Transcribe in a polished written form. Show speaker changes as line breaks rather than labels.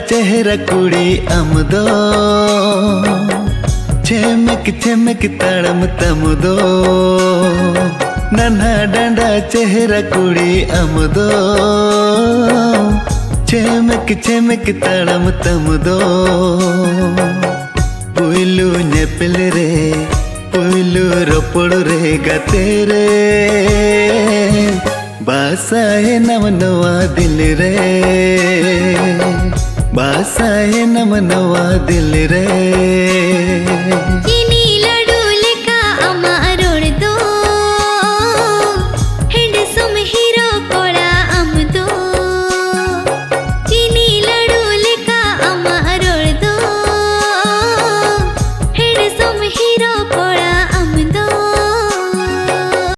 चेहरा कुड़ी अमदो छेमक ताड़म तमदो नन्हा डांडा चेहरा कुड़ी अमदो छेमक ताड़म तमदो पुइलु नेपल रे पुइलु रोपड़ रे गाते रे बासा है नम नवा दिल रे बासा है नम नवा दिल रे।